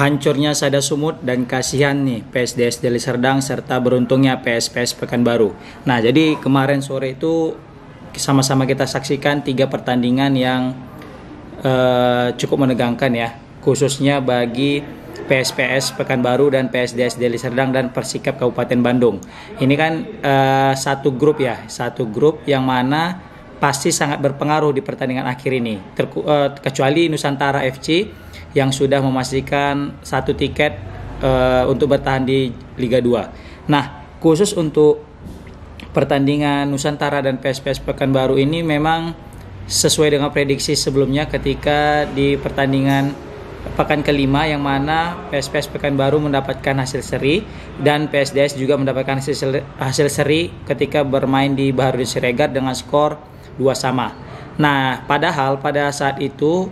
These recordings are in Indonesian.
Hancurnya Sada Sumut dan kasihan nih PSDS Deli Serdang serta beruntungnya PSPS Pekanbaru. Nah, jadi kemarin sore itu sama-sama kita saksikan 3 pertandingan yang cukup menegangkan ya, khususnya bagi PSPS Pekanbaru dan PSDS Deli Serdang dan Persikap Kabupaten Bandung. Ini kan satu grup yang mana pasti sangat berpengaruh di pertandingan akhir ini. Kecuali Nusantara FC yang sudah memastikan 1 tiket untuk bertahan di Liga 2. Nah, khusus untuk pertandingan Nusantara dan PSPS Pekanbaru ini memang sesuai dengan prediksi sebelumnya ketika di pertandingan pekan kelima yang mana PSPS Pekanbaru mendapatkan hasil seri dan PSDS juga mendapatkan hasil seri ketika bermain di Baharudin Siregar dengan skor 2-2. Nah, padahal pada saat itu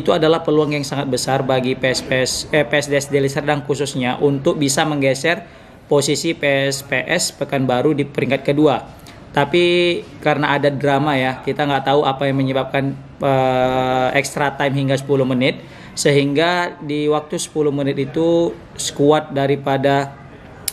adalah peluang yang sangat besar bagi PSDS Deli Serdang khususnya untuk bisa menggeser posisi PSPS Pekanbaru di peringkat kedua. Tapi karena ada drama ya, kita nggak tahu apa yang menyebabkan extra time hingga 10 menit, sehingga di waktu 10 menit itu skuad daripada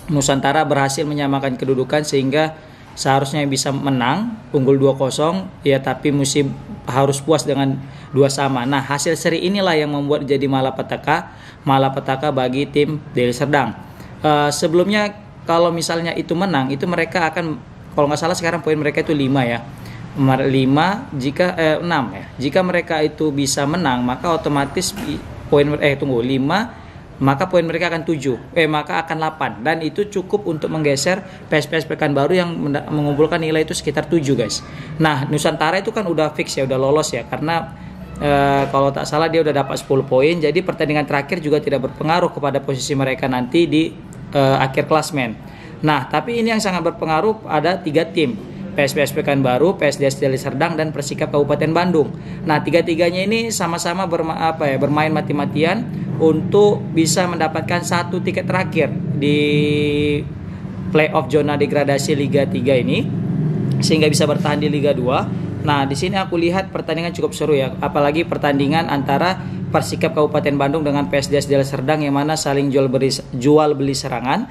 Nusantara berhasil menyamakan kedudukan sehingga seharusnya bisa menang unggul 2-0 ya, tapi mesti harus puas dengan 2-2. Nah, hasil seri inilah yang membuat jadi malapetaka bagi tim Deli Serdang. Sebelumnya kalau misalnya itu menang, itu mereka akan, kalau nggak salah sekarang poin mereka itu 5 ya. 6 ya. Jika mereka itu bisa menang, maka otomatis maka poin mereka akan 8 dan itu cukup untuk menggeser PSPS Pekanbaru yang mengumpulkan nilai itu sekitar 7 guys. Nah, Nusantara itu kan udah fix ya, udah lolos ya, karena kalau tak salah dia udah dapat 10 poin. Jadi pertandingan terakhir juga tidak berpengaruh kepada posisi mereka nanti di akhir klasmen. Nah, tapi ini yang sangat berpengaruh ada 3 tim, PSPS Pekanbaru, PSDS Deli Serdang dan Persikap Kabupaten Bandung. Nah, 3-tiganya ini sama-sama bermain mati-matian untuk bisa mendapatkan 1 tiket terakhir di playoff zona degradasi Liga 3 ini sehingga bisa bertahan di Liga 2. Nah, di sini aku lihat pertandingan cukup seru ya, apalagi pertandingan antara Persikap Kabupaten Bandung dengan PSDS Deli Serdang yang mana saling jual beli serangan.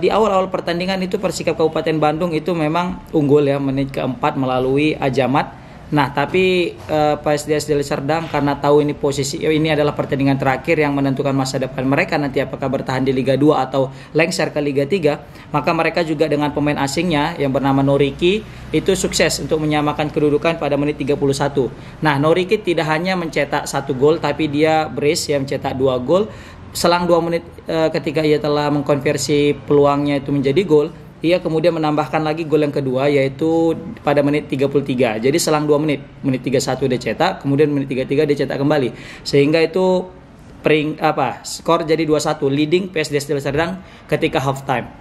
Di awal-awal pertandingan itu Persikap Kabupaten Bandung itu memang unggul ya, menit keempat melalui Ajamat. Nah, tapi PSDS Deli Serdang karena tahu ini adalah pertandingan terakhir yang menentukan masa depan mereka nanti apakah bertahan di Liga 2 atau lengser ke Liga 3, maka mereka juga dengan pemain asingnya yang bernama Noriki itu sukses untuk menyamakan kedudukan pada menit 31. Nah, Noriki tidak hanya mencetak 1 gol tapi dia brace yang mencetak 2 gol. Selang 2 menit ketika ia telah mengkonversi peluangnya itu menjadi gol, ia kemudian menambahkan lagi gol yang kedua yaitu pada menit 33. Jadi selang 2 menit, menit 31 dia cetak, kemudian menit 33 dia cetak kembali. Sehingga itu skor jadi 2-1 leading PSDS Deli Serdang ketika half time.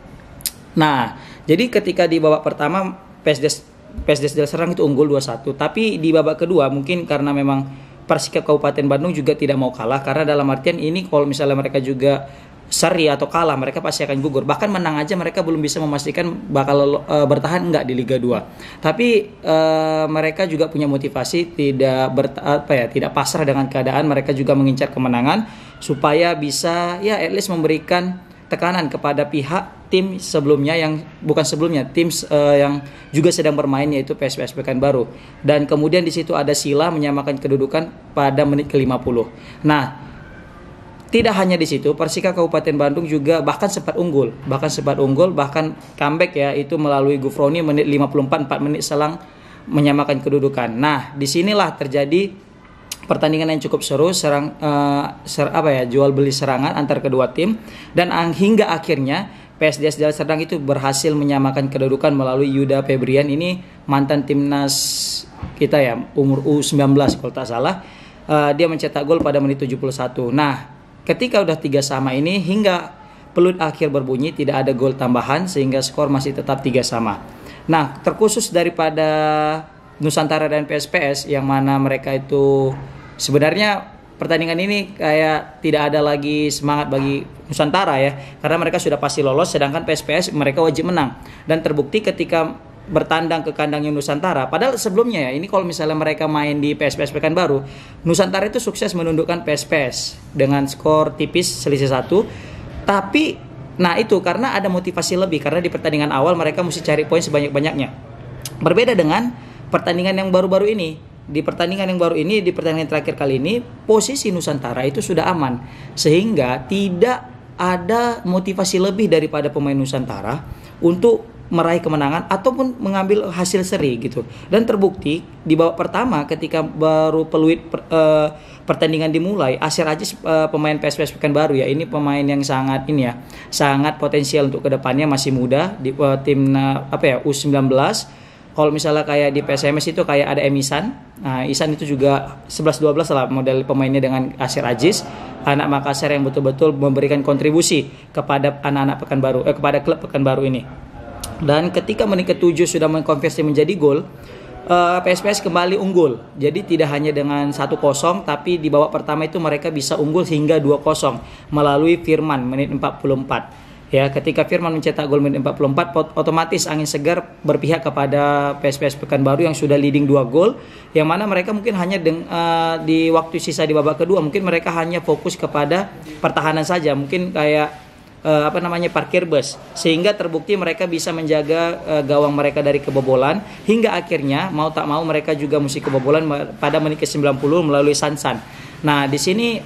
Nah, jadi ketika di babak pertama PSDS Deli Serdang itu unggul 2-1, tapi di babak kedua mungkin karena memang Persikap Kabupaten Bandung juga tidak mau kalah, karena dalam artian ini kalau misalnya mereka juga seri atau kalah mereka pasti akan gugur. Bahkan menang aja mereka belum bisa memastikan bakal bertahan enggak di Liga 2. Tapi mereka juga punya motivasi tidak pasrah dengan keadaan. Mereka juga mengincar kemenangan supaya bisa ya at least memberikan tekanan kepada pihak tim sebelumnya yang juga sedang bermain yaitu PSPS Pekanbaru. Dan kemudian di situ ada Sila menyamakan kedudukan pada menit ke-50. Nah, tidak hanya di situ, Persikap Kabupaten Bandung juga bahkan sempat unggul, bahkan comeback ya, itu melalui Gufroni menit 54, 4 menit selang menyamakan kedudukan. Nah, disinilah terjadi pertandingan yang cukup seru, jual beli serangan antar kedua tim, dan hingga akhirnya PSDS Deli Serdang itu berhasil menyamakan kedudukan melalui Yuda Febrian, ini mantan timnas kita ya, umur U19 kalau tak salah. Dia mencetak gol pada menit 71. Nah, ketika udah 3-3 ini hingga peluit akhir berbunyi tidak ada gol tambahan sehingga skor masih tetap 3-3. Nah, terkhusus daripada Nusantara dan PSPS yang mana mereka itu sebenarnya pertandingan ini kayak tidak ada lagi semangat bagi Nusantara ya, karena mereka sudah pasti lolos, sedangkan PSPS mereka wajib menang. Dan terbukti ketika bertandang ke kandangnya Nusantara. Padahal sebelumnya ya, ini kalau misalnya mereka main di PSPS Pekanbaru, Nusantara itu sukses menundukkan PSPS dengan skor tipis selisih 1. Tapi nah itu karena ada motivasi lebih, karena di pertandingan awal mereka mesti cari poin sebanyak-banyaknya. Berbeda dengan pertandingan yang baru-baru ini. Di pertandingan terakhir kali ini, posisi Nusantara itu sudah aman, sehingga tidak ada motivasi lebih daripada pemain Nusantara untuk meraih kemenangan ataupun mengambil hasil seri gitu. Dan terbukti di babak pertama ketika baru peluit pertandingan dimulai, Asir Aziz pemain PSPS Pekanbaru ya, ini pemain yang sangat sangat potensial untuk kedepannya, masih muda di tim U19. Kalau misalnya kayak di PSMS itu kayak ada Isan. Nah, Isan itu juga 11-12 lah model pemainnya dengan Asir Aziz, anak Makassar yang betul-betul memberikan kontribusi kepada anak-anak Pekanbaru, kepada klub Pekanbaru ini. Dan ketika menit ke-7 sudah mengkonversi menjadi gol, PSPS kembali unggul. Jadi tidak hanya dengan 1-0, tapi di babak pertama itu mereka bisa unggul hingga 2-0 melalui Firman menit 44. Ya, ketika Firman mencetak gol menit 44, otomatis angin segar berpihak kepada PSPS Pekanbaru yang sudah leading 2 gol, yang mana mereka mungkin hanya di waktu sisa di babak kedua mungkin mereka hanya fokus kepada pertahanan saja, mungkin kayak parkir bus, sehingga terbukti mereka bisa menjaga gawang mereka dari kebobolan, hingga akhirnya mau tak mau mereka juga mesti kebobolan pada menit ke-90 melalui Sansan. Nah, di sini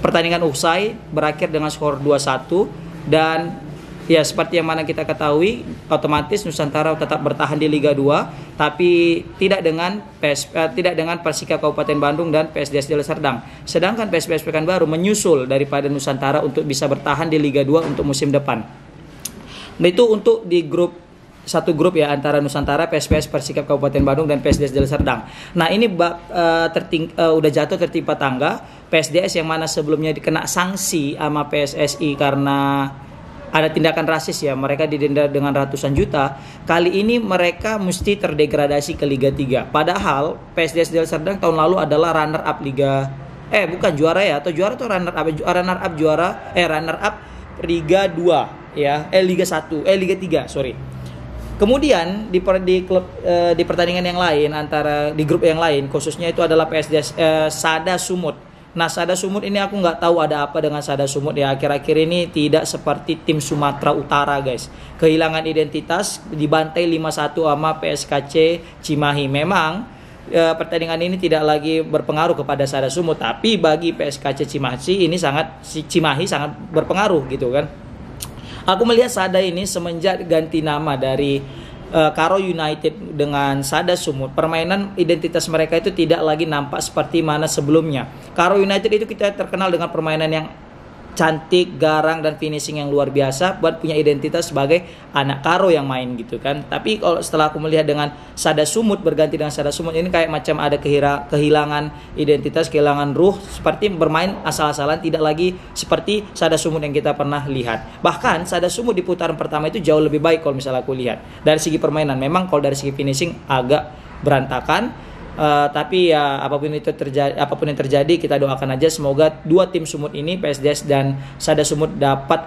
pertandingan usai berakhir dengan skor 2-1. Dan ya seperti yang mana kita ketahui, otomatis Nusantara tetap bertahan di Liga 2, tapi tidak dengan Persika Kabupaten Bandung dan PSDS Deli Serdang. Sedangkan PSPS Pekanbaru menyusul daripada Nusantara untuk bisa bertahan di Liga 2 untuk musim depan. Nah, itu untuk di satu grup ya, antara Nusantara, PSPS Persika Kabupaten Bandung dan PSDS Deli Serdang. Nah, ini udah jatuh tertimpa tangga. PSDS yang mana sebelumnya dikena sanksi sama PSSI karena ada tindakan rasis ya, mereka didenda dengan ratusan juta. Kali ini mereka mesti terdegradasi ke Liga 3. Padahal PSDS Deli Serdang tahun lalu adalah runner up runner up Liga 2 ya, Liga 3, sorry. Kemudian di pertandingan yang lain, antara di grup yang lain khususnya itu adalah PSDS Sada Sumut. Nah, Sada Sumut ini aku nggak tahu ada apa dengan Sada Sumut ya, akhir-akhir ini tidak seperti tim Sumatera Utara guys, kehilangan identitas, dibantai 5-1 sama PSKC Cimahi. Memang pertandingan ini tidak lagi berpengaruh kepada Sada Sumut, tapi bagi PSKC Cimahi sangat berpengaruh gitu kan. Aku melihat Sada ini semenjak ganti nama dari Karo United dengan Sada Sumut, permainan identitas mereka itu tidak lagi nampak seperti mana sebelumnya. Karo United itu kita terkenal dengan permainan yang cantik, garang, dan finishing yang luar biasa, buat punya identitas sebagai anak Karo yang main gitu kan. Tapi kalau setelah aku melihat dengan Sada Sumut, berganti dengan Sada Sumut, ini kayak macam ada kehilangan identitas, kehilangan ruh, seperti bermain asal-asalan, tidak lagi seperti Sada Sumut yang kita pernah lihat. Bahkan Sada Sumut di putaran pertama itu jauh lebih baik kalau misalnya aku lihat dari segi permainan. Memang kalau dari segi finishing agak berantakan. Tapi ya apapun yang terjadi, kita doakan aja semoga dua tim Sumut ini, PSDS dan Sada Sumut, dapat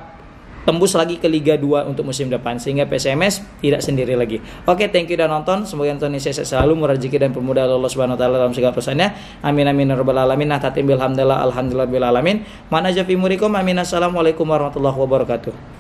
tembus lagi ke Liga 2 untuk musim depan, sehingga PSMS tidak sendiri lagi. Oke, thank you dan nonton. Semoga nonton ini sehat selalu, murah rezeki dan permudah Allah Subhanahu wa taala dalam segala urusannya. Amin amin ya rabbal alamin. Nah, tatim bilhamdulillah alhamdulillah bil alamin. Mana jafi murikum. Amin. Assalamualaikum warahmatullahi wabarakatuh.